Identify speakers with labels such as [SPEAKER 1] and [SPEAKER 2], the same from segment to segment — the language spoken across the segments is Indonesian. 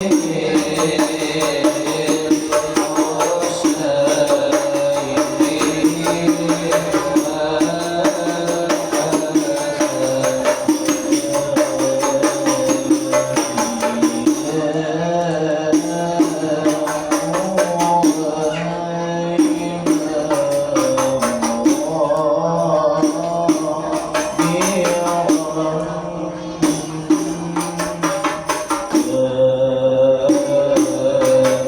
[SPEAKER 1] Hãy subscribe cho kênh Ghiền Mì Gõ để không bỏ lỡ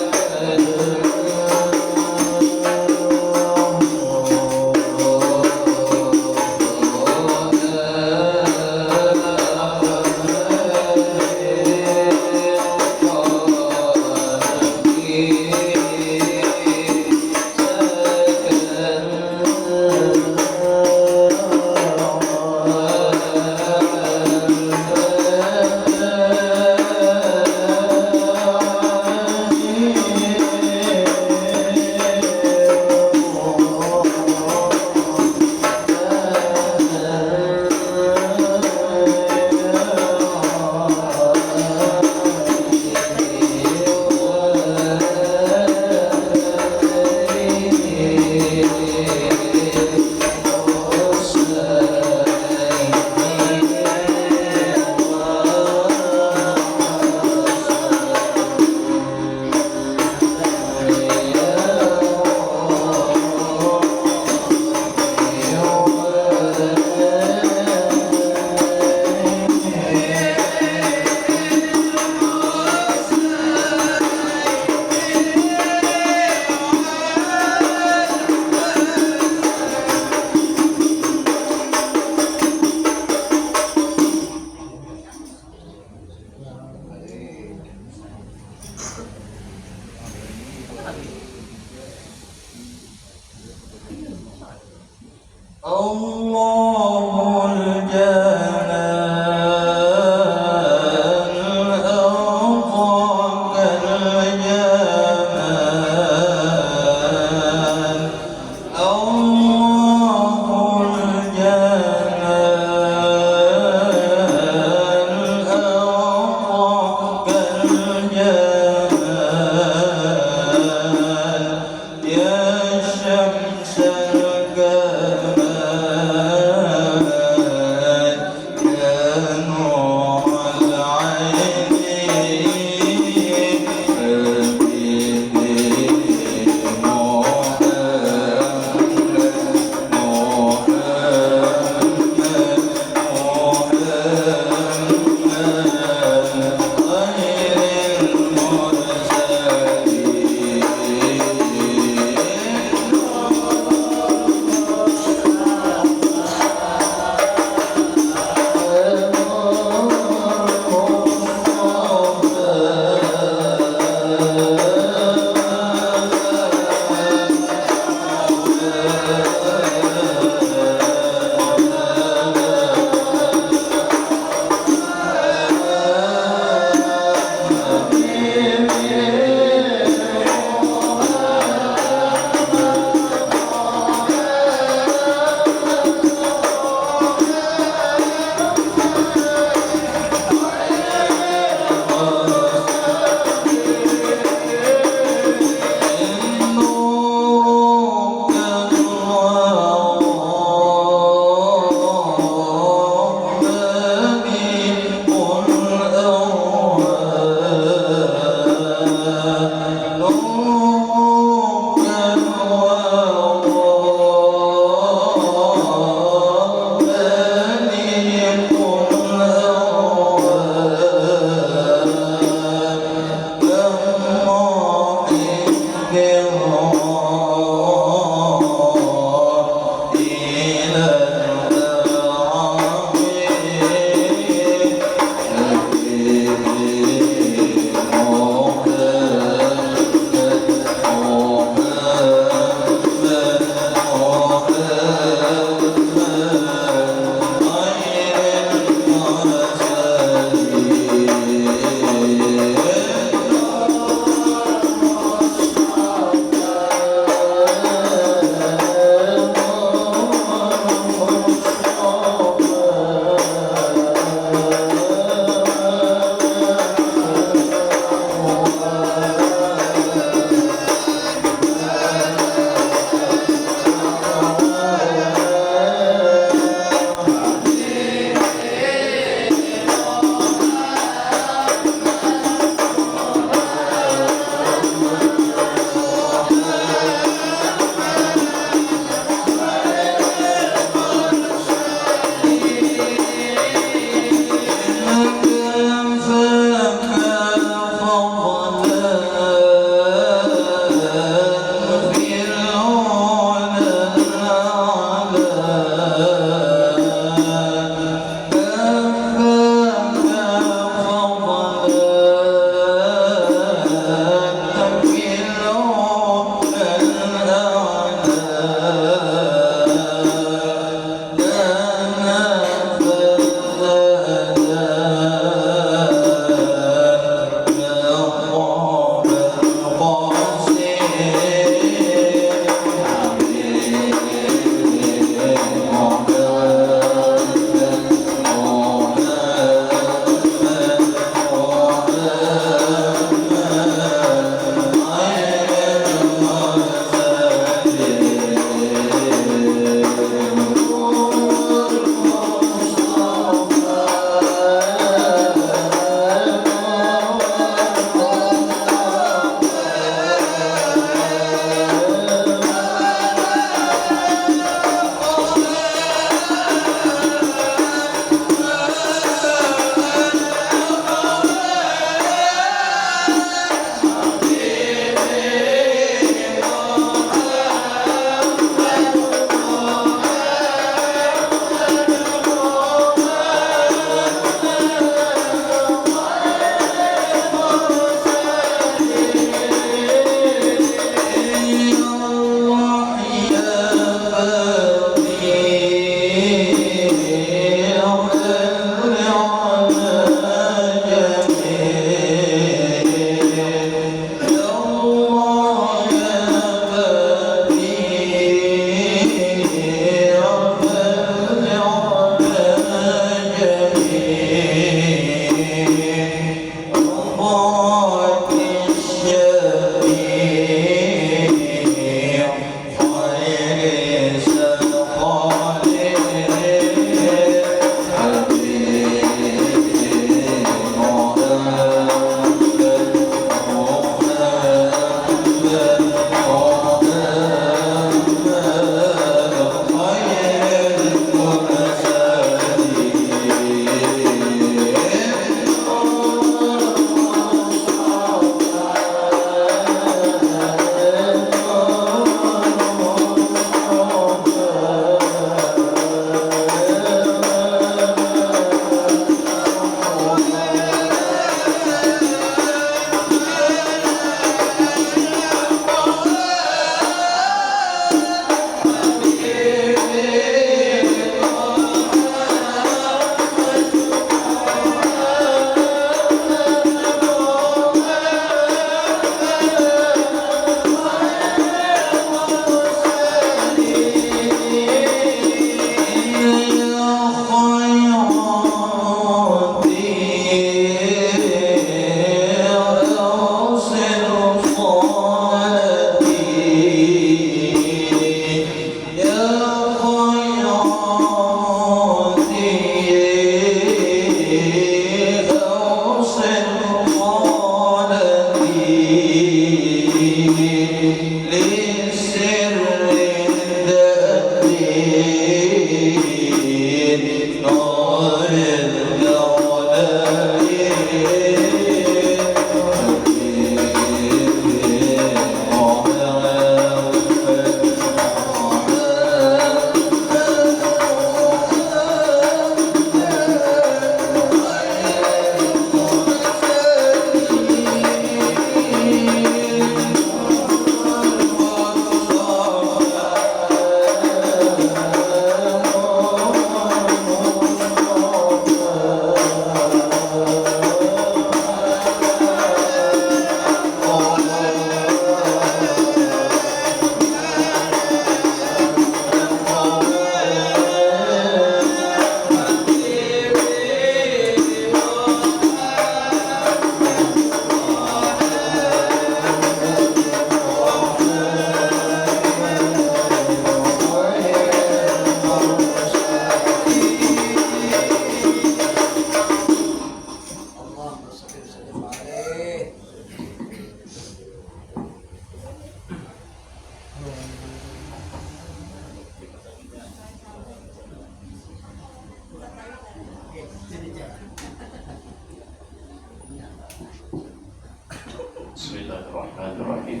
[SPEAKER 1] Bismillahirrahmanirrahim.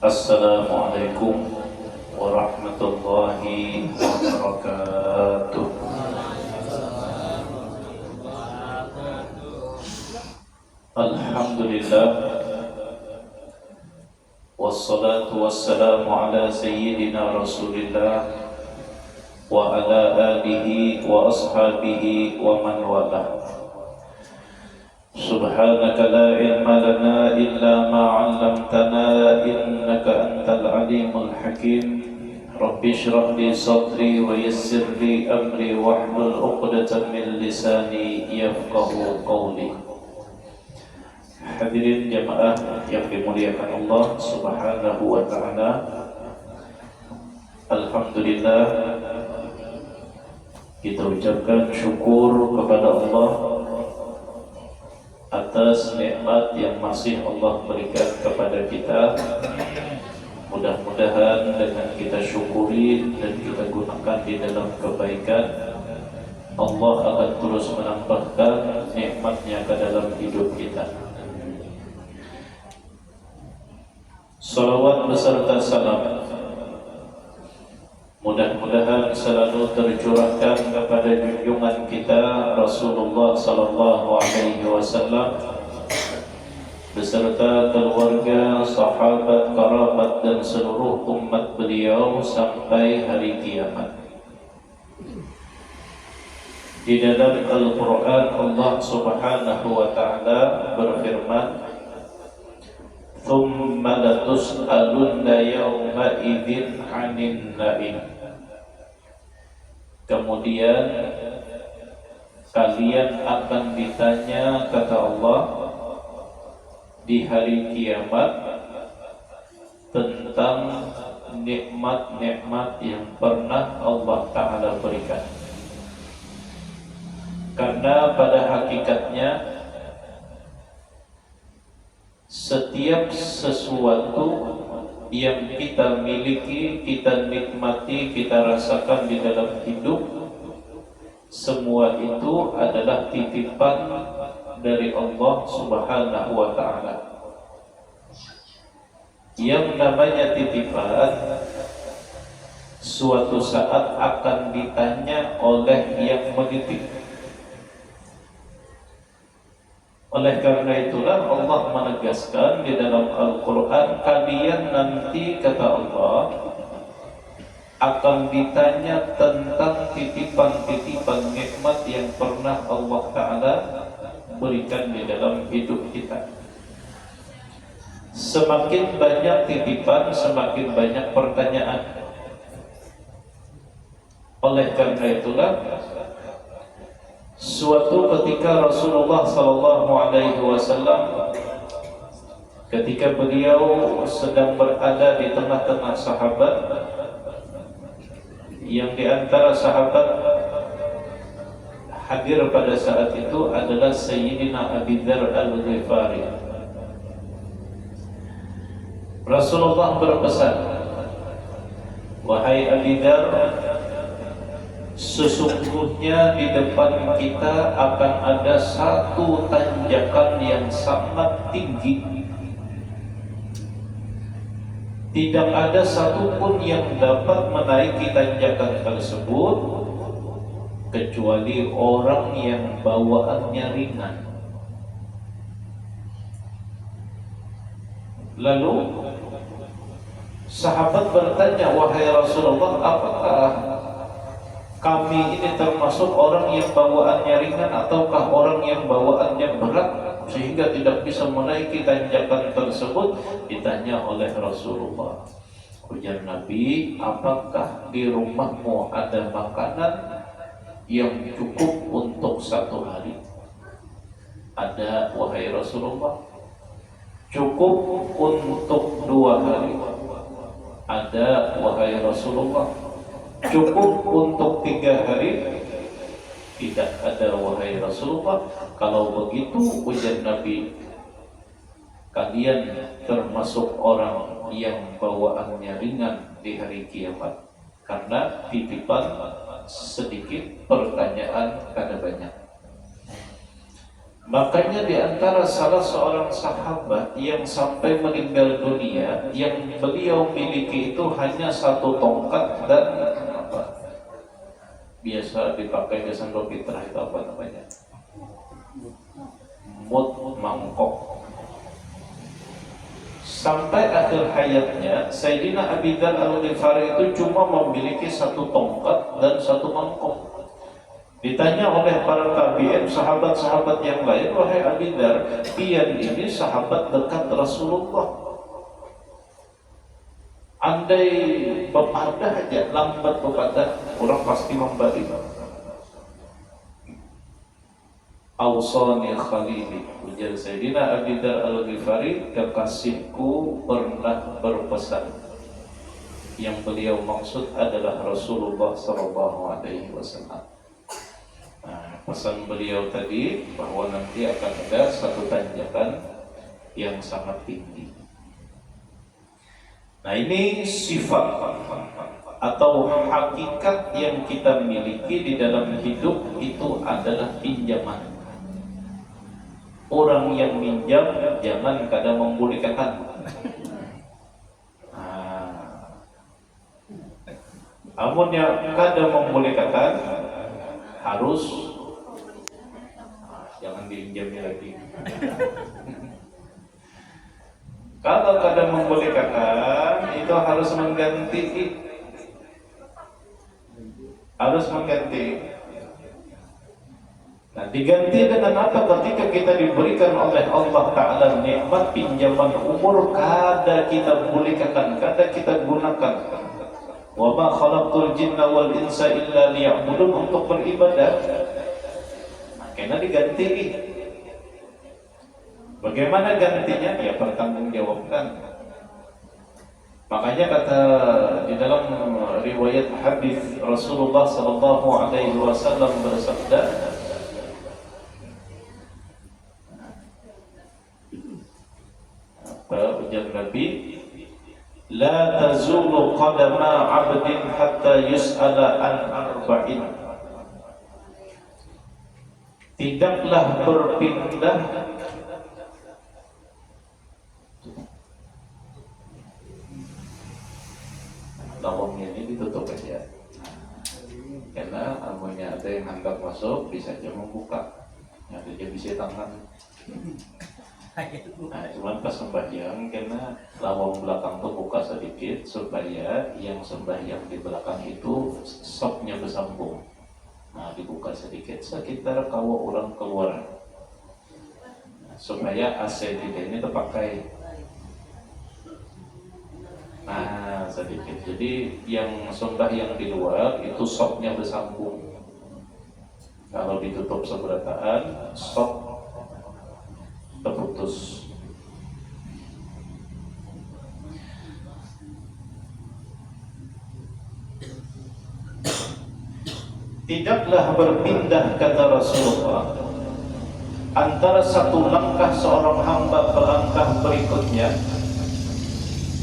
[SPEAKER 1] Assalamualaikum warahmatullahi wabarakatuh. Alhamdulillah, wassalatu wassalamu ala sayyidina Rasulillah wa ala alihi wa ashabihi wa man walah. Subhanaka la ilma lana illa ma 'allamtana innaka antal alimul hakim. Rabbi shrah li sadri wa yassir li amri wahlul 'uqdatam min lisani yafqahu qawli. Hadirin jamaah yang dimuliakan Allah Subhanahu wa taala. Alhamdulillah, kita ucapkan syukur kepada Allah atas nikmat yang masih Allah berikan kepada kita. Mudah-mudahan dengan kita syukuri dan kita gunakan di dalam kebaikan, Allah akan terus menambahkan nikmatnya ke dalam hidup kita. Salawat beserta salam mudah-mudahan selalu tercurahkan kepada junjungan kita Rasulullah sallallahu alaihi wasallam beserta keluarga, sahabat, kerabat dan seluruh umat beliau sampai hari kiamat. Di dalam Al-Qur'an Allah Subhanahu wa taala berfirman, "Tsumma latus'alunna yawma idzin 'anil na'im." Kemudian kalian akan ditanya, kata Allah, di hari kiamat tentang nikmat-nikmat yang pernah Allah Ta'ala berikan. Karena pada hakikatnya setiap sesuatu yang kita miliki, kita nikmati, kita rasakan di dalam hidup, semua itu adalah titipan dari Allah Subhanahu wa ta'ala. Yang namanya titipan suatu saat akan ditanya oleh yang menitip. Oleh karena itulah Allah menegaskan di dalam Al-Quran, kalian nanti, kata Allah, akan ditanya tentang titipan-titipan nikmat yang pernah Allah Ta'ala berikan di dalam hidup kita. Semakin banyak titipan, semakin banyak pertanyaan. Oleh karena itulah suatu ketika Rasulullah sallallahu alaihi wasallam ketika beliau sedang berada di tengah-tengah sahabat, yang di antara sahabat hadir pada saat itu adalah Sayyidina Abi Dzar Al-Ghifari. Rasulullah berpesan, "Wahai Abi Dzar, sesungguhnya di depan kita akan ada satu tanjakan yang sangat tinggi. Tidak ada satupun yang dapat menaiki tanjakan tersebut kecuali orang yang bawaannya ringan." Lalu sahabat bertanya, "Wahai Rasulullah, apakah kami ini termasuk orang yang bawaannya ringan ataukah orang yang bawaannya berat sehingga tidak bisa menaiki tanjakan tersebut?" Ditanya oleh Rasulullah. Ujar Nabi, "Apakah di rumahmu ada makanan yang cukup untuk satu hari?" "Ada, wahai Rasulullah." "Cukup untuk 2 hari?" "Ada, wahai Rasulullah." "Cukup untuk 3 hari?" Tidak ada, wahai Rasulullah. Kalau begitu, ujar Nabi, kalian termasuk orang yang bawaannya ringan di hari kiamat, karena titipan sedikit, pertanyaan kada banyak. Makanya di antara salah seorang sahabat yang sampai meninggal dunia, yang beliau miliki itu hanya satu tongkat dan apa? Biasa dipakai di Sandro Fitrah itu apa namanya? Mangkok. Sampai akhir hayatnya, Sayyidina Abi Dzar Al-Ghifari itu cuma memiliki satu tongkat dan satu mangkok. Ditanya oleh para tabi'in, sahabat-sahabat yang lain, wahai Abi Dzar, pian ini sahabat dekat Rasulullah. Andai bepadah aja, lambat bepadah, orang pasti memberi. Awsani khalili, ujar Sayyidina Abi Dzar Al-Ghifari, kekasihku pernah berpesan. Yang beliau maksud adalah Rasulullah SAW. Pesan beliau tadi bahwa nanti akan ada satu tanjakan yang sangat tinggi. Nah, ini sifat atau hakikat yang kita miliki di dalam hidup itu adalah pinjaman. Orang yang minjam jangan kadang membolehkan. Namun yang kadang membolehkan harus jangan diinjami lagi. Kalau kadang membolehkan itu harus mengganti. Nah, diganti dengan apa? Ketika kita diberikan oleh Allah Ta'ala nikmat pinjaman umur, kada kita bolehkan, kada kita gunakan. Wa ma khalaqtul jinna wal insa illa liya'budun, untuk beribadah. Karena diganti. Bagaimana gantinya? Ya pertanggungjawabkan. Makanya kata di dalam riwayat hadis Rasulullah sallallahu alaihi wasallam bersabda, ujar Nabi, la tazulu qadama 'abdin hatta yus'ala an arba'in. Tidaklah berpindah lawangnya ini ditutup aja, karena amunnya ada yang hendak masuk bisa aja membuka, ada dia bisa tangan. Nah, cuman pas sembahyang karena lawang belakang tuh buka sedikit supaya yang sembahyang di belakang itu sopnya bersambung. Nah, dibuka sedikit sekitar kawa orang keluar, supaya AC tidak ini terpakai. Nah, sedikit. Jadi yang sembahyang di luar itu sopnya bersambung. Kalau ditutup seberataan, sop terputus. Tidaklah berpindah, kata Rasulullah, antara satu langkah seorang hamba ke langkah berikutnya,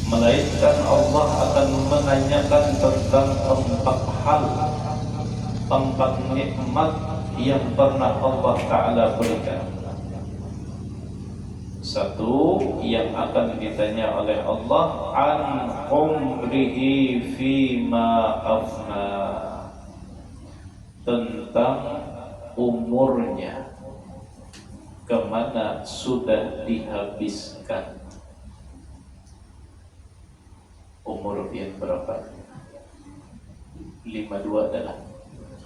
[SPEAKER 1] melainkan Allah akan menanyakan tentang empat hal, empat nikmat yang pernah Allah Ta'ala berikan. Satu, yang akan ditanya oleh Allah, an umrihi fima afna, tentang umurnya, kemana sudah dihabiskan. Umur yang berapa? 52 adalah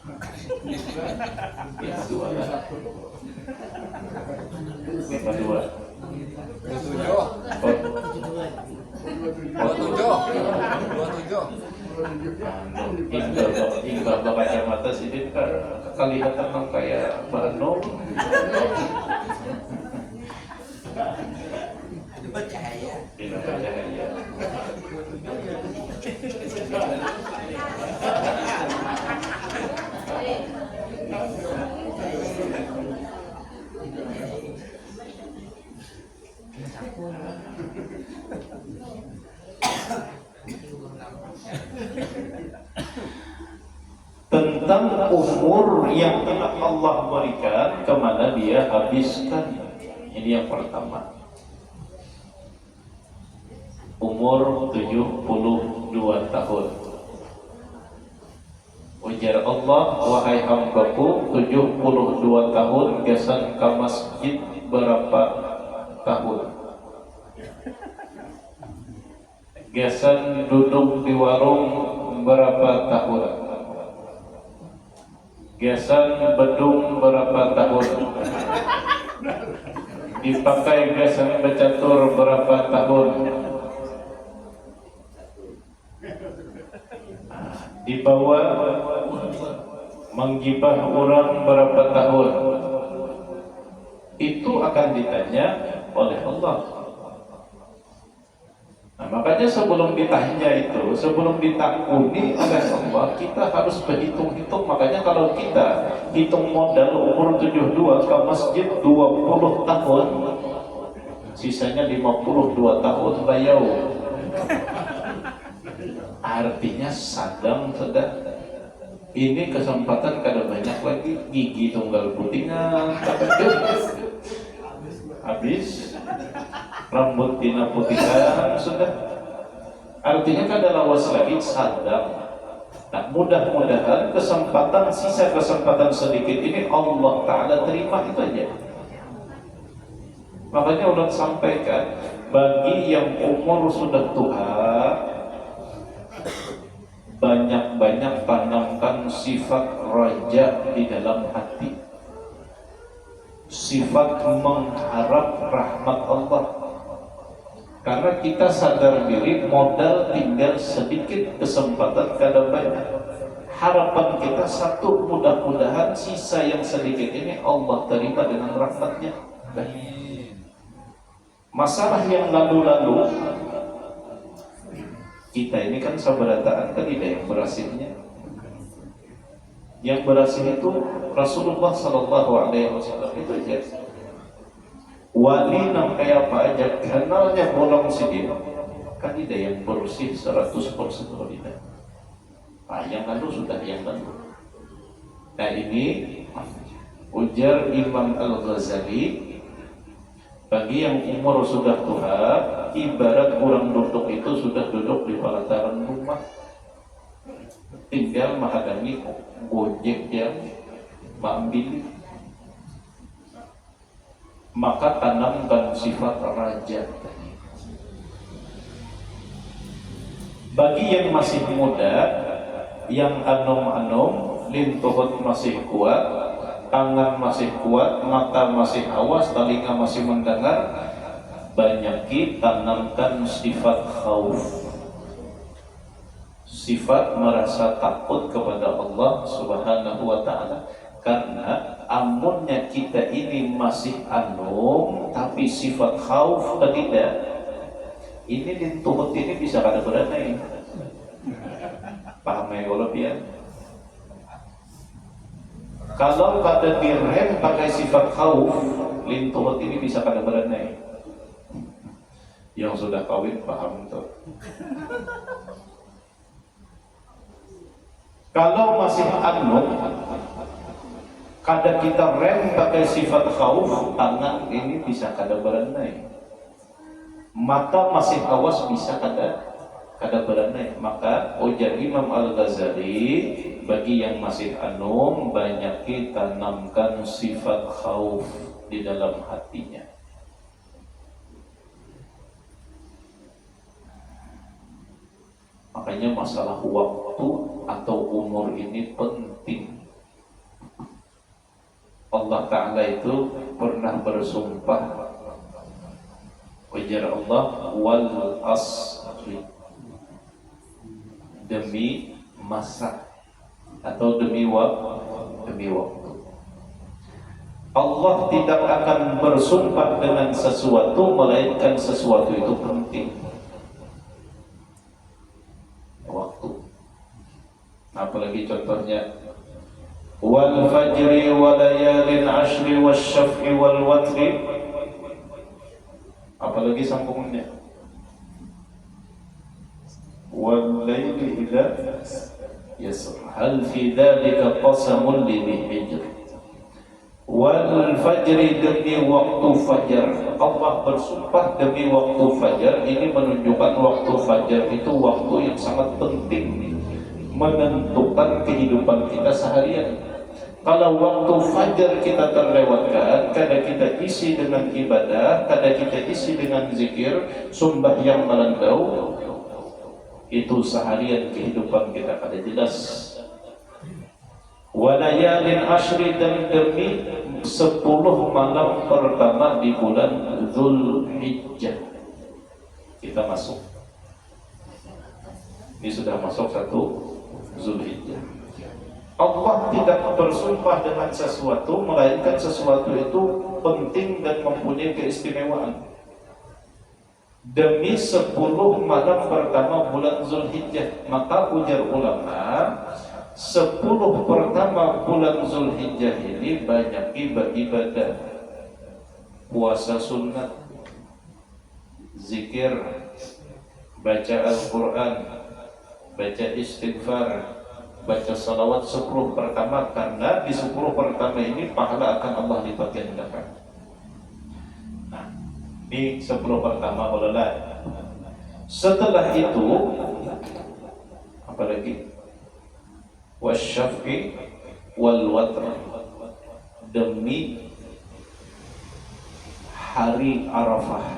[SPEAKER 1] 52 adalah 27 hingga kacamata sini kelihatan kayak Bandung. Bercahaya. Bercahaya. tentang umur yang telah Allah berikan, kemana dia habiskan. Ini yang pertama. Umur 72 tahun. Ujar Allah, wahai hambaku, 72 tahun gesan ke masjid berapa tahun? Gesan duduk di warung berapa tahun? Gesan bedung berapa tahun? Dipakai gesan bercatur berapa tahun? Dibawa menggibah orang berapa tahun? Itu akan ditanya oleh Allah. Nah, makanya sebelum ditanya itu, sebelum ditakuni oleh Allah, kita harus berhitung-hitung. Makanya kalau kita hitung modal umur 72 ke masjid 20 tahun, sisanya 52 tahun bayau. Artinya sadang sedang. Ini kesempatan kada banyak lagi, gigi tunggal putingan, habis, rambut tina putihan sudah. Artinya kada lawas lagi, sadang. Nah, mudah-mudahan kesempatan, sisa kesempatan sedikit ini Allah Ta'ala terima, itu aja. Makanya udah sampaikan, bagi yang umur sudah tua, banyak-banyak tanamkan sifat raja di dalam hati, sifat mengharap rahmat Allah. Karena kita sadar diri modal tinggal sedikit, kesempatan kada banyak. Harapan kita satu, mudah-mudahan sisa yang sedikit ini Allah terima dengan rahmatnya. Masalah yang lalu-lalu, kita ini kan sabarataan kan tidak yang berhasilnya. Yang berhasil itu Rasulullah Sallallahu Alaihi Wasallam itu aja. Wali nam kayak apa aja, kenalnya bolong sedih, kan tidak yang bersih 100% tidak. Yang lalu sudah yang lalu. Nah ini ujar Imam Al-Ghazali, bagi yang umur sudah tua, ibarat orang duduk itu sudah duduk di pelataran rumah, tinggal menghadapi gojek yang mengambil. Maka tanamkan sifat raja. Bagi yang masih muda, yang anom-anom, lintuhut masih kuat, tangan masih kuat, mata masih awas, telinga masih mendengar, banyaki tanamkan sifat khauf, sifat merasa takut kepada Allah Subhanahu wa Ta'ala. Karena amunnya kita ini masih anom, tapi sifat khauf tidak, ini lintuhut ini bisa kada beranai. Paham ya kalau pian? Kalau kada direm pakai sifat khauf, lintuhut ini bisa kada beranai. Yang sudah kawin paham tuh. Kalau masih anom, kada kita rem pakai sifat khauf, tangan ini bisa kada beranai. Mata masih awas bisa kada beranai. Maka ujar Imam Al-Ghazali, bagi yang masih anom, banyaki tanamkan sifat khauf di dalam hatinya. Makanya masalah waktu atau umur ini penting. Allah Ta'ala itu pernah bersumpah, ujar Allah, wal asri, demi masa atau demi waktu. Allah tidak akan bersumpah dengan sesuatu melainkan sesuatu itu penting. Waktu. Apalagi contohnya, wal fajri wa layalin ashri wasyaf'i wal watri. Apalagi sambungannya, wal laili idza yasr. Hal fi dzalika qasamun lidhi hijr. Wal fajri, demi waktu fajar. Allah bersumpah demi waktu fajar. Ini menunjukkan waktu fajar itu waktu yang sangat penting menentukan kehidupan kita seharian. Kalau waktu fajar kita terlewatkan, kadang kita isi dengan ibadah, kadang kita isi dengan zikir, sembahyang merendau, itu seharian kehidupan kita kada jelas. Walayalin ashri, dan demi 10 malam pertama di bulan Zulhijjah. Kita masuk. Ini sudah masuk 1 Zulhijjah. Allah tidak bersumpah dengan sesuatu melainkan sesuatu itu penting dan mempunyai keistimewaan. Demi 10 malam pertama bulan Zulhijjah, maka ujar ulama, 10 pertama bulan Zulhijjah ini banyak ibadah, puasa sunat, zikir, baca Al-Quran, baca istighfar, baca salawat 10 pertama, karena di 10 pertama ini pahala akan Allah lipat gandakan. Nah, ini 10 pertama bolehlah. Setelah itu apa lagi? Wasyaf'i wal watr, demi hari Arafah.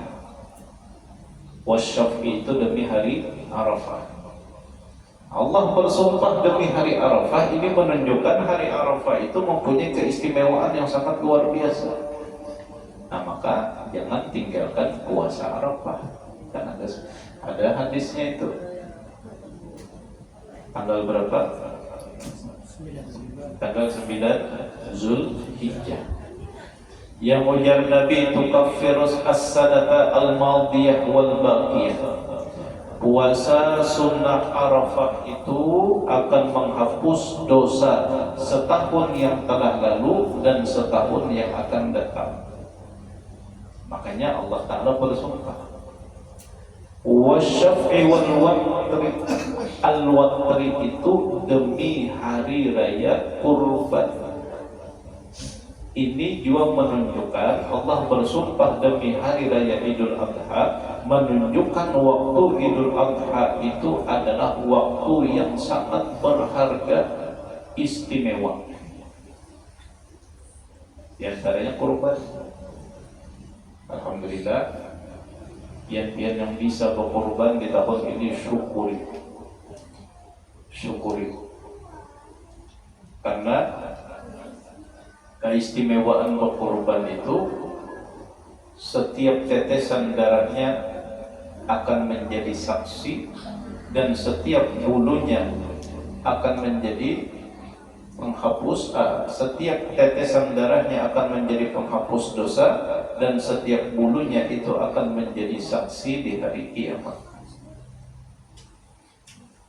[SPEAKER 1] Wasyaf'i itu demi hari Arafah. Allah bersumpah demi hari Arafah. Ini menunjukkan hari Arafah itu mempunyai keistimewaan yang sangat luar biasa. Nah, maka jangan tinggalkan puasa Arafah. Kan ada hadisnya itu. Tanggal berapa? Tanggal 9 Zulhijjah. Yang ujar Nabi itu kaffirus as-sanata al-madiyah wal baqiyah. Puasa sunnah Arafah itu akan menghapus dosa setahun yang telah lalu dan setahun yang akan datang. Makanya Allah Ta'ala bersumpah. Wasyaf'i wal watri, al-watri itu demi hari raya kurban. Ini juga menunjukkan Allah bersumpah demi hari raya Idul Adha, menunjukkan waktu Idul Adha itu adalah waktu yang sangat berharga, istimewa. Di antaranya kurban. Alhamdulillah, pian-pian yang bisa berkorban di tahun ini syukuri. Karena keistimewaan berkorban itu, setiap tetesan darahnya akan menjadi saksi, dan setiap bulunya akan menjadi penghapus, setiap tetesan darahnya akan menjadi penghapus dosa, dan setiap bulunya itu akan menjadi saksi di hari kiamat.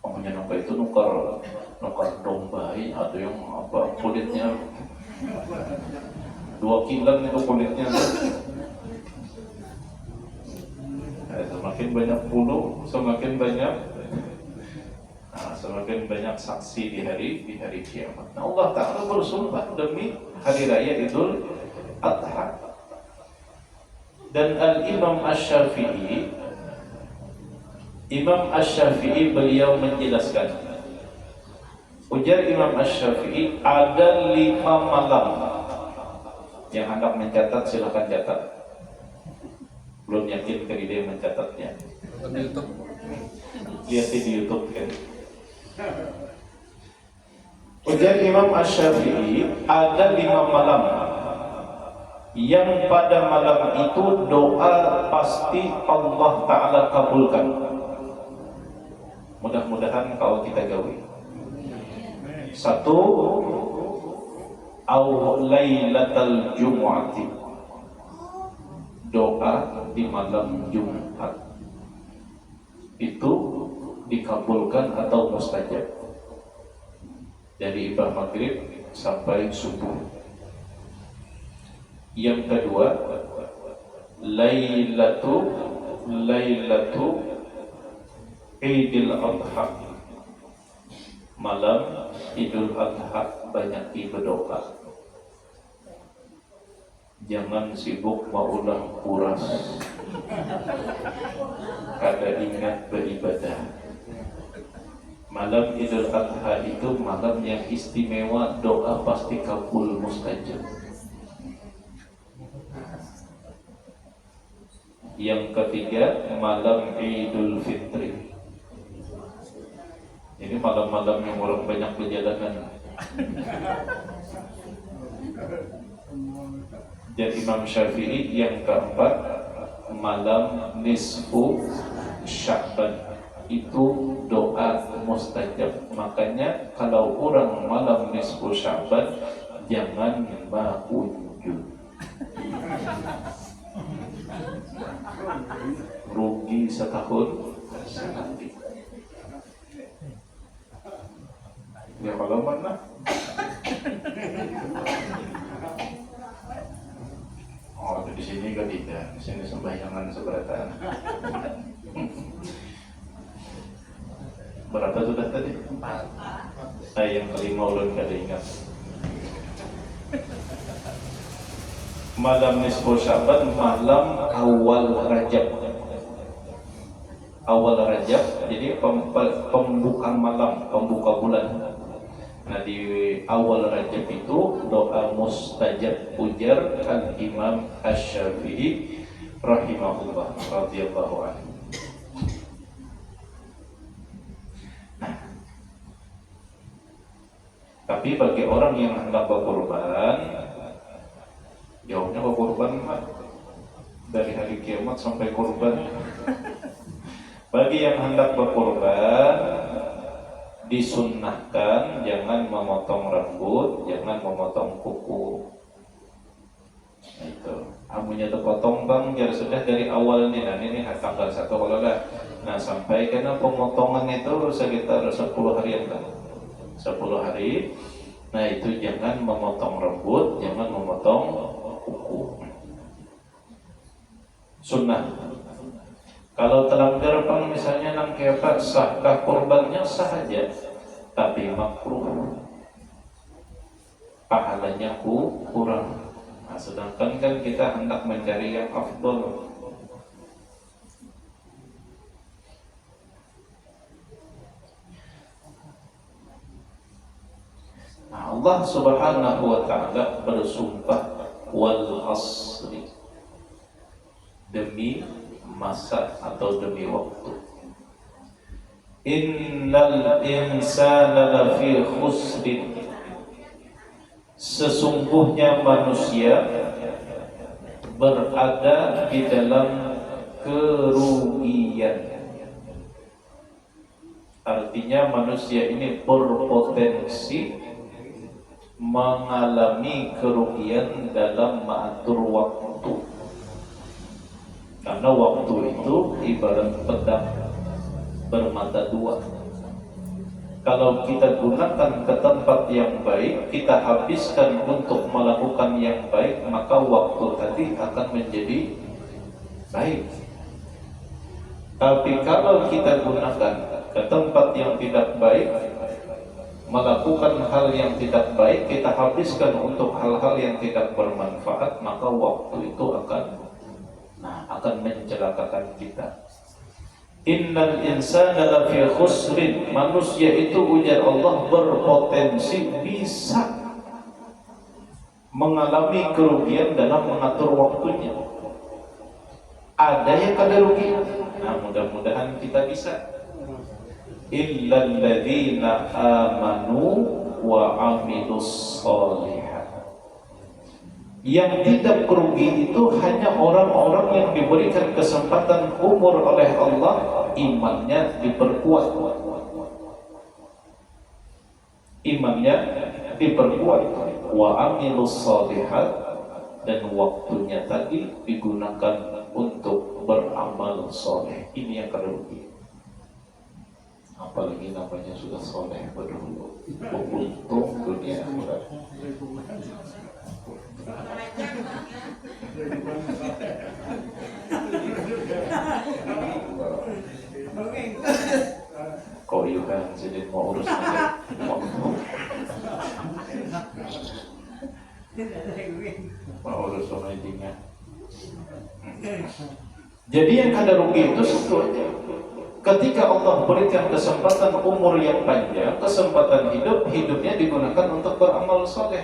[SPEAKER 1] Makanya nukar itu nukar domba, ada yang apa kulitnya 2 kilan itu kulitnya. Semakin banyak bulu, semakin banyak saksi di hari kiamat. Nah, Allah Ta'ala bersumpah demi hari raya Idul Adha. Dan Al-Imam Asy-Syafi'i beliau menjelaskan, ujar Imam Asy-Syafi'i, ada 5 malam. Yang hendak mencatat silakan catat. Belum yakin ke ide mencatatnya, lihat di YouTube kan. Ujar Imam Asy-Syafi'i, ada 5 malam yang pada malam itu doa pasti Allah Ta'ala kabulkan. Mudah-mudahan kalau kita gawi. 1, au lailatal jumu'ati, doa di malam Jumat itu dikabulkan atau mustajab dari ibah maghrib sampai subuh. Yang kedua, lailatu Idul Adha, malam Idul Adha banyak berdoa. Jangan sibuk maulah kuras, kada ingat beribadah. Malam Idul Adha itu malam yang istimewa, doa pasti kabul mustajab. Yang ketiga, malam Idul Fitri. Ini malam-malam yang orang banyak perjalanan. Dan Imam Syafi'i yang keempat, malam nisfu Sya'ban. Itu doa mustajab. Makanya kalau orang malam nisfu Sya'ban, jangan ma'unjud. Rugi setahun sekali. Ya kalau mana? Oh, di sini kan tidak. Di sini sembahyangan seberatan. Berapa sudah tadi? 4. Yang kelima ulun kada ingat. Malam nisfu Sya'ban, malam awal Rajab. Awal Rajab, jadi pembuka malam, pembuka bulan. Nah, di awal Rajab itu doa mustajab, ujar Al-Imam Asy-Syafi'i rahimahullah radhiyallahu anhu. Nah, tapi bagi orang yang hendak berkorban, jawabnya berkorban mah dari hari kiamat sampai korban. Bagi yang hendak berkorban, disunnahkan jangan memotong rambut, jangan memotong kuku. Nah, itu amunya terpotong bang, biar sudah dari awal nih. Nah ini tanggal 1 kalau lah. Nah sampai karena pemotongan itu sekitar 10 harian kan, 10 hari. Nah itu jangan memotong rambut, jangan memotong kuku. Sunnah. Kalau terlanggar bang misalnya nang kepa sahkah korbannya sah saja, tapi makruh, pahalanya kurang. Nah, sedangkan kan kita hendak mencari yang afdal. Nah, Allah Subhanahu wa ta'ala bersumpah wal asri, demi masa atau demi waktu. Innal insana lafi khusrin, sesungguhnya manusia berada di dalam kerugian. Artinya manusia ini berpotensi mengalami kerugian dalam mengatur waktu. Karena waktu itu ibarat pedang bermata dua. Kalau kita gunakan ke tempat yang baik, kita habiskan untuk melakukan yang baik, maka waktu tadi akan menjadi baik. Tapi kalau kita gunakan ke tempat yang tidak baik, melakukan hal yang tidak baik, kita habiskan untuk hal-hal yang tidak bermanfaat, maka waktu itu akan mencelakakan kita. Innal insana lafi khusrin, manusia itu ujar Allah berpotensi bisa mengalami kerugian dalam mengatur waktunya. Ada yang kada rugi. Nah, mudah-mudahan kita bisa. Illal ladzina amanu wa amilus sholihat. Yang tidak kerugi itu hanya orang-orang yang diberikan kesempatan umur oleh Allah, imannya diperkuat. Imannya diperkuat. Wa amilus sholihat, dan waktunya tadi digunakan untuk beramal soleh. Ini yang kerugi. Apalagi namanya sudah soleh berdahulu, untung dunia akhirat. Koyuh kan jadi mau urus aja. Mau urus sama intinya. Jadi yang kada rugi itu satu aja. Ketika Allah berikan kesempatan umur yang panjang, kesempatan hidupnya digunakan untuk beramal soleh.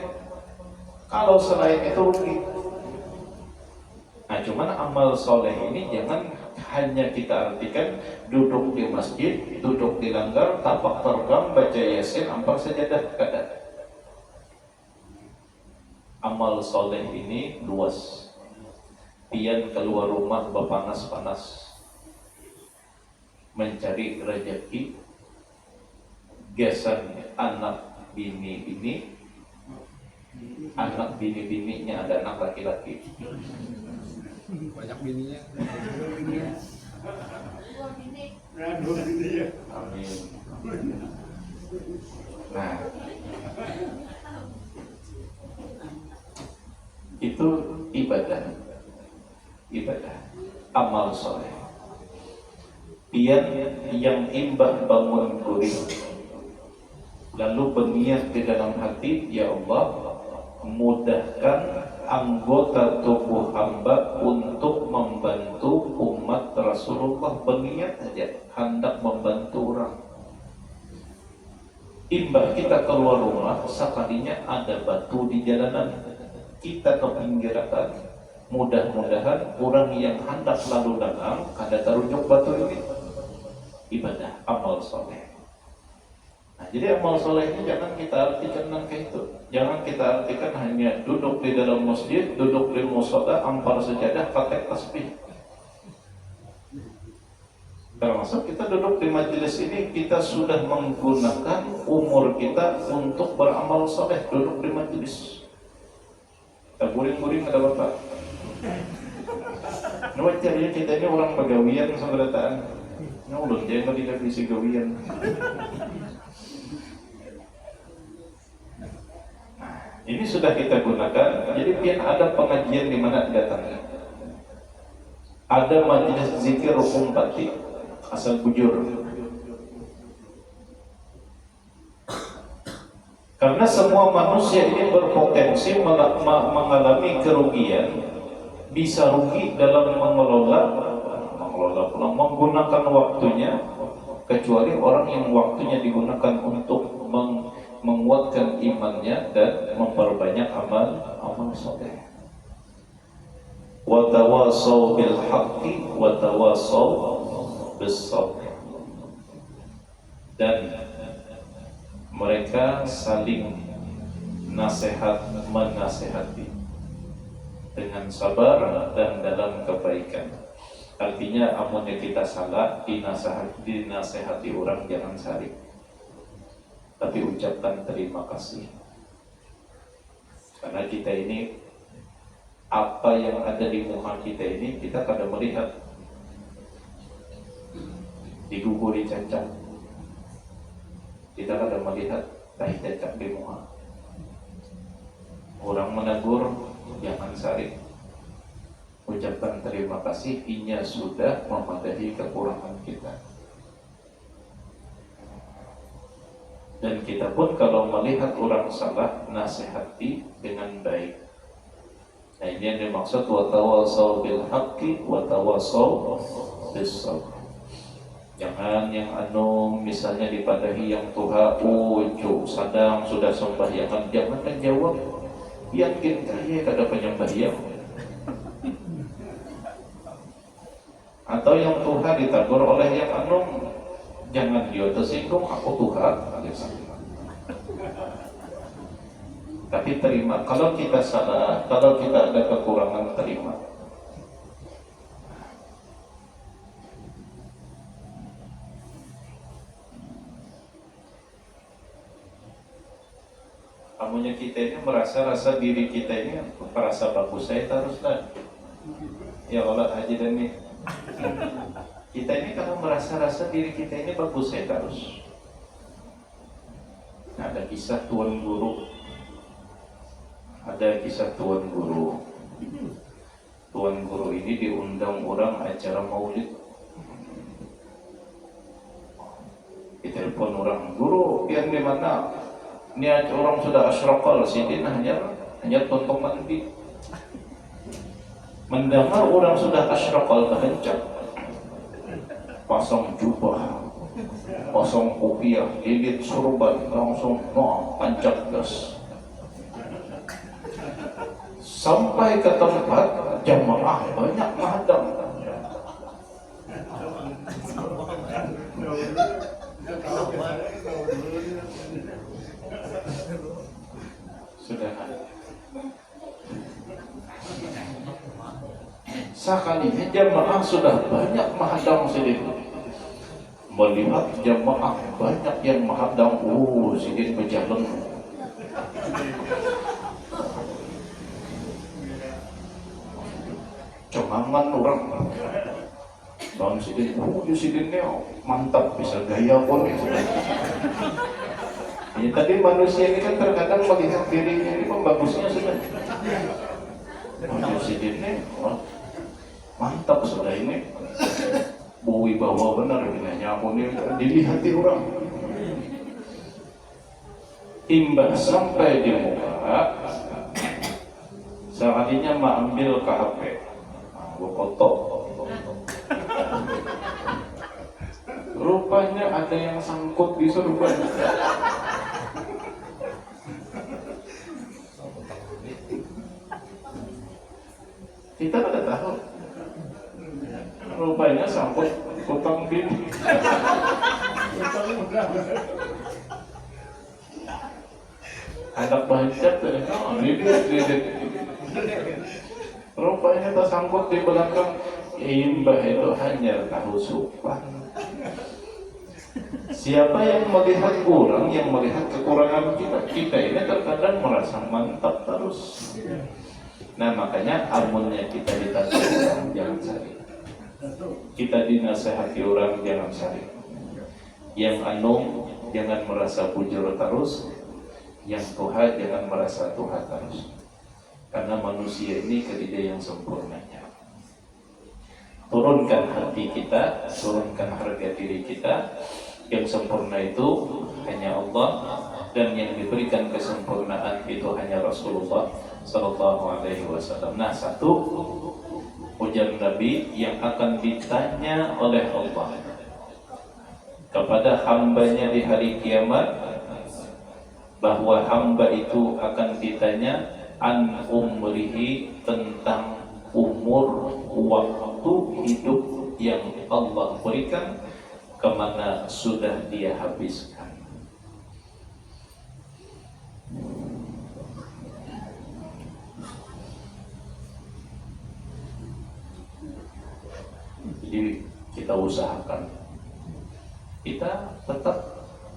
[SPEAKER 1] Kalau selain itu rugi. Nah, cuman amal soleh ini jangan hanya kita artikan duduk di masjid, duduk di langgar, tapak terbang, baca yasin, ampar sajadah, kada. Amal soleh ini luas. Pian keluar rumah berpanas-panas, mencari rezeki, gesan anak bini-bini, anak bini-bininya ada anak laki-laki.
[SPEAKER 2] Banyak bininya.
[SPEAKER 1] Amin. Nah, itu ibadah, amal soleh. Pian yang imbah bangun kuring, lalu berniat di dalam hati, ya Allah, mudahkan anggota tubuh hamba untuk membantu umat Rasulullah. Berniat saja hendak membantu orang. Imbah kita keluar rumah, sekalinya ada batu di jalanan, kita kepinggirkan. Mudah-mudahan orang yang hendak lalu lalang kada tarunyuk batu ini. Ibadah, amal soleh. Nah, jadi amal soleh ini jangan kita artikan kayak itu. Jangan kita artikan hanya duduk di dalam masjid, duduk di mushola, ampar sajadah, pakai tasbih. Termasuk kita duduk di majelis ini, kita sudah menggunakan umur kita untuk beramal soleh, duduk di majelis. Kita guring-guring ada bapak. Wajar ya, kita ini orang pegawaian seberataan. Nah, ulun jangan tidak bisa gawian. Ini sudah kita gunakan. Jadi pian ada pengajian di mana datangnya. Ada majelis zikir umpati asal bujur. Karena semua manusia ini berpotensi mengalami kerugian, bisa rugi dalam mengelola menggunakan waktunya, kecuali orang yang waktunya digunakan untuk menguatkan imannya dan memperbanyak amal soleh. Wa tawassaw bil haqqi wa tawassaw bis sabr. Dan mereka saling menasehati dengan sabar dan dalam kebaikan. Artinya amunnya kita salah, dinasehati orang jangan saling, tapi ucapkan terima kasih. Karena kita ini, apa yang ada di muka kita ini, kita kadang melihat. Diguguri cacat, kita kadang melihat tahi cacat di muka. Orang menegur, jangan saling. Ucapkan terima kasih, inya sudah memadai kekurangan kita. Dan kita pun kalau melihat orang salah, nasihati dengan baik. Nah, ini yang dimaksud wa tawassaw bil haqqi wa tawassaw bis sabr. Jangan yang misalnya dipadahi yang tuha sadang sudah sembahyangan, jangan jawab yakin kaya kada penyembahyang. Atau yang Tuhan ditegur oleh yang jangan dia tersinggung, aku Tuhan. Tapi terima, kalau kita salah, kalau kita ada kekurangan, terima. Amunya kita ini merasa diri kita ini merasa bagus, saya teruslah. Ya Allah haji dan nih. Kita ini kalau merasa diri kita ini bagus, saya terus. Nah, ada kisah Tuan Guru. Tuan Guru ini diundang orang acara maulid. ditelepon orang, guru pian di mana? Niat orang sudah asyraqal sidin hanya tonton mandi. Mendengar orang sudah asyraqal kehencang, pasang jubah, pasang kopiah, lilit surban, langsung pancak gas. Sampai ke tempat jamaah banyak menghadap. Sudah sekalinya jamaah sudah banyak menghadang sidin. Melihat jamaah banyak yang menghadang, sidin berjalan. Cengaman orang. Soal sidin, sidinnya mantap, bisa gaya pun. Ya, tadi manusia ini kan terkadang melihat dirinya ini bagusnya sudah. Sidinnya mantap sudah ini. Bawi bawa benar ini nyapun ini dilihati orang. Imbas sampai di muka, sekalinya mengambil ke HP. Gua kotok. Rupanya ada yang sangkut di surban. Kita tidak tahu. Rupanya sangkut utang bini. Anak banyak lilit. Rupanya tersangkut di belakang. Imbah itu hanya tahu sumpah. Siapa yang melihat orang, yang melihat kekurangan kita ini terkadang merasa mantap terus. Nah makanya amunnya kita ditanya orang jangan cari. Kita dinasehati orang jangan cari. Yang anu jangan merasa bujur terus. Yang tuha jangan merasa tuha terus. Karena manusia ini kedida yang sempurnanya. Turunkan hati kita, turunkan harga diri kita. Yang sempurna itu hanya Allah, dan yang diberikan kesempurnaan itu hanya Rasulullah Sallallahu Alaihi Wasallam. Nah, satu ujar Nabi yang akan ditanya oleh Allah kepada hambanya di hari kiamat, bahwa hamba itu akan ditanya an umrihi, tentang umur waktu hidup yang Allah berikan, kemana sudah dia habiskan. Jadi kita usahakan, kita tetap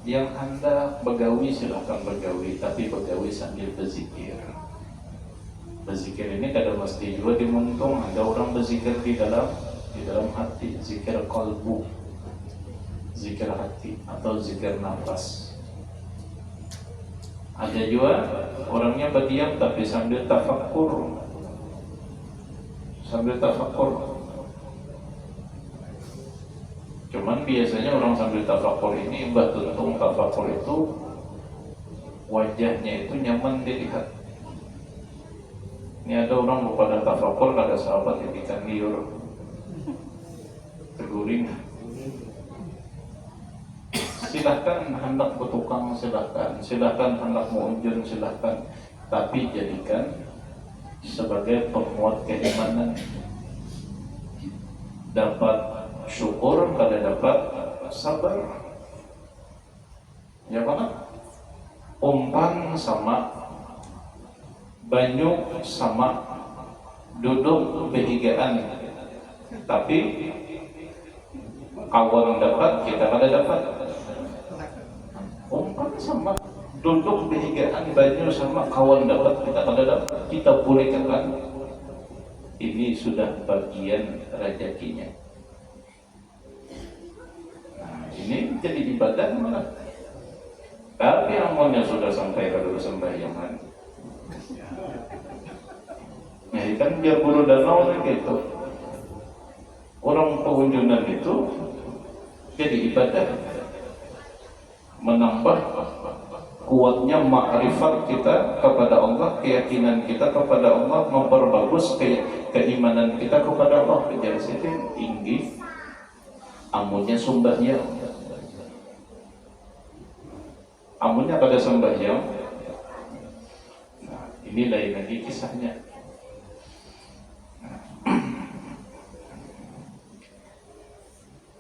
[SPEAKER 1] yang Anda begawi silahkan begawi, tapi begawi sambil berzikir. Berzikir ini kadang mesti juga dimuntung. Ada orang berzikir di dalam hati, zikir qalbu, zikir hati atau zikir nafas. Ada juga orangnya berdiam tapi sambil tafakkur. Cuman biasanya orang sambil tafakkur ini, mbah tuntung tafakkur itu wajahnya itu nyaman dilihat. Ini ada orang pada tafakkur, ada sahabat yang ikan liur terguling. Silahkan hendak bertukang, silahkan hendak mengunjung, silahkan, tapi jadikan sebagai penguat keimanan. Dapat syukur kalau dapat sabar. Ya mana? Umpan sama, banyu sama, duduk behigaan, tapi kawan dapat, kita kada dapat. Umpan sama, duduk behigaan, banyu sama, kawan dapat, kita kada dapat. Kita boleh katakan ini sudah bagian rezekinya. Nah, ini jadi ibadah mana? Tapi amalnya sudah sampai ke sembahyangan. Nah, kan biar bulu danau gitu. Orang pengunjungan itu jadi ibadah. menambah kuatnya ma'rifat kita kepada Allah, keyakinan kita kepada Allah, memperbagus keimanan kita kepada Allah. Jadi itu tinggi amunnya sembahyang, amunnya pada sembahyang. Nah, ini lain lagi kisahnya.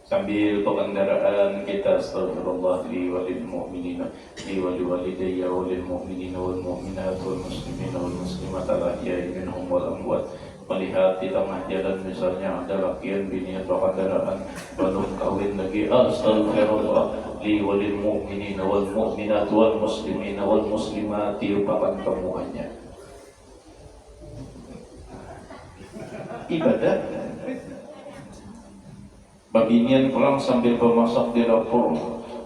[SPEAKER 1] Sambil pengendaraan kita astagfirullah li walil mu'minina li wali walidayya walil mu'minina wal mu'minat wal muslimina wal muslimat al ahya'i minhum wal amwat. Melihat di tengah jalan misalnya ada lakian biniat pengendaraan belum kawin lagi, astagfirullah li walil mu'minina wal mu'minat wal muslimina wal muslimat, tiupakan kemuanya. Ibadah. Babinian pulang sambil memasak di dapur.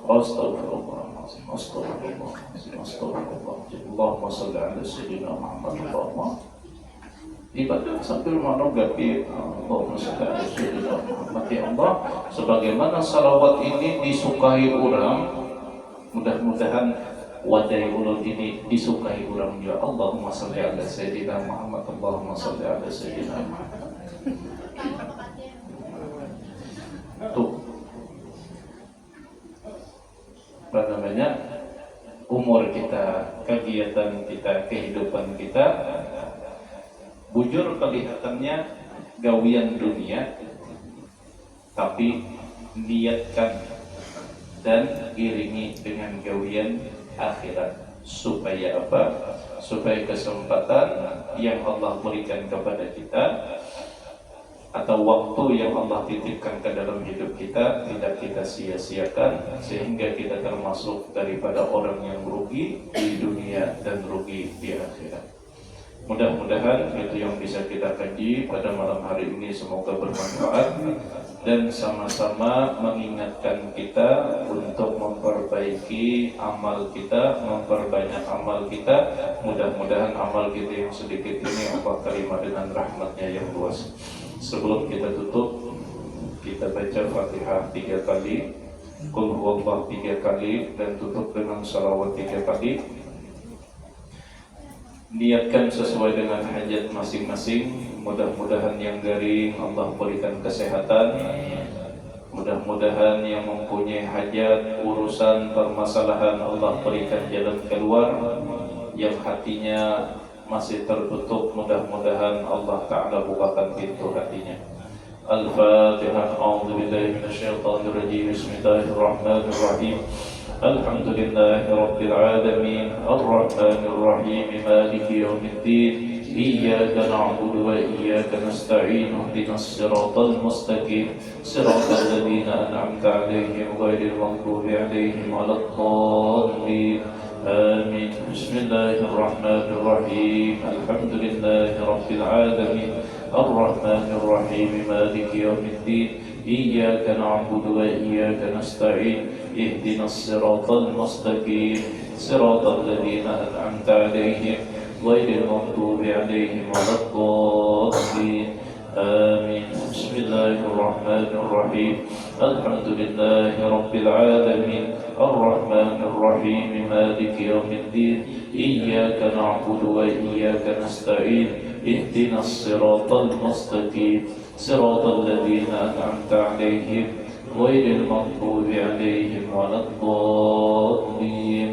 [SPEAKER 1] Astagfirullahaladzim, astagfirullahaladzim, astagfirullahaladzim. Allahumma salli ala sayyidina Muhammad. Allahumma ibadah sambil menanggapi Allahumma salli ala sayyidina Muhammad. Ya Allah, sebagaimana salawat ini disukai orang, mudah-mudahan wadai ulun ini disukai orang juga. Allahumma salli ala sayyidina Muhammad. Allahumma salli ala sayyidina Muhammad. Tuh, apa namanya, umur kita, kegiatan kita, kehidupan kita, bujur kelihatannya gawian dunia, tapi niatkan dan iringi dengan gawian akhirat. Supaya apa? Supaya kesempatan yang Allah berikan kepada kita atau waktu yang Allah titipkan ke dalam hidup kita tidak kita sia-siakan, sehingga kita termasuk daripada orang yang rugi di dunia dan rugi di akhirat. Mudah-mudahan itu yang bisa kita kaji pada malam hari ini, semoga bermanfaat dan sama-sama mengingatkan kita untuk memperbaiki amal kita, memperbanyak amal kita. Mudah-mudahan amal kita yang sedikit ini Allah terima dengan rahmatnya yang luas. Sebelum kita tutup, kita baca Fatihah 3 kali, Qul huwallah 3 kali, dan tutup dengan salawat 3 kali. Niatkan sesuai dengan hajat masing-masing. Mudah-mudahan yang garing Allah berikan kesehatan. Mudah-mudahan yang mempunyai hajat, urusan, permasalahan Allah berikan jalan keluar. Yang hatinya masih tertutup, mudah-mudahan Allah Ta'ala bukakan pintu hatinya. Al-Fatihah. A'udzubillahi minasyaitonir rajim. Bismillahirrahmanirrahim. Alhamdulillahi Rabbil Alamin. Ar-Rahmanir Rahim. Maliki yaumiddin. Iyyaka na'budu wa iyyaka nasta'in. Ihdinas siratal mustaqim. Siratal ladzina an'amta 'alaihim ghairil maghdubi 'alaihim waladdallin. آمين. بسم الله الرحمن الرحيم. الحمد لله رب العالمين. الرحمن الرحيم. مالك يوم الدين. إياك نعبد وإياك نستعين. اهدنا الصراط المستقيم. صراط الذين أنعمت عليهم غير المغضوب عليهم ولا الضالين. آمين. بسم الله الرحمن الرحيم. الحمد لله رب العالمين. الرحمن الرحيم. مالك يوم الدين. إياك نعبد وإياك نستعين. اهدنا الصراط المستقيم. صراط الذين أنعمت عليهم غير المغضوب عليهم ولا الضالين.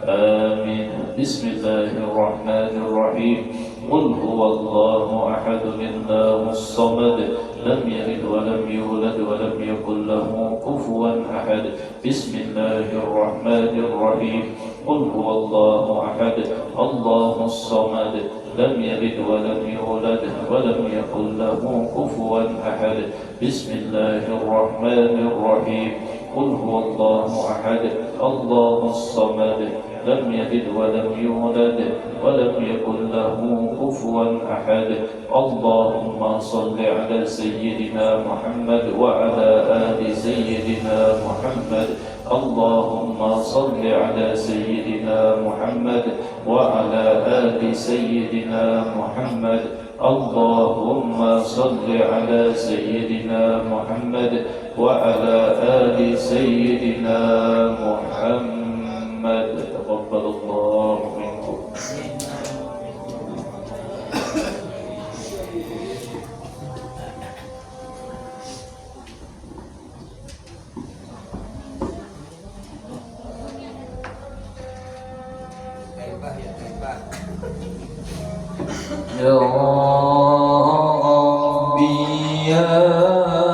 [SPEAKER 1] آمين. بسم الله الرحمن الرحيم. قل هو الله أحد الله الصمد لم يلد ولم يولد ولم يكن له كفوا أحد. بسم الله الرحمن الرحيم. قل هو الله أحد الله الصمد لم يلد ولم يولد ولم يكن له كفوا أحد. بسم الله الرحمن الرحيم. قل هو الله أحد الله الصمد لم يلد ولم يولد ولم يكن له كفوا أحد. اللهم صل على سيدنا محمد وعلى آل سيدنا محمد. اللهم صل على سيدنا محمد وعلى آل سيدنا محمد. اللهم صل على سيدنا محمد وعلى آل سيدنا محمد.
[SPEAKER 3] يا ربي يا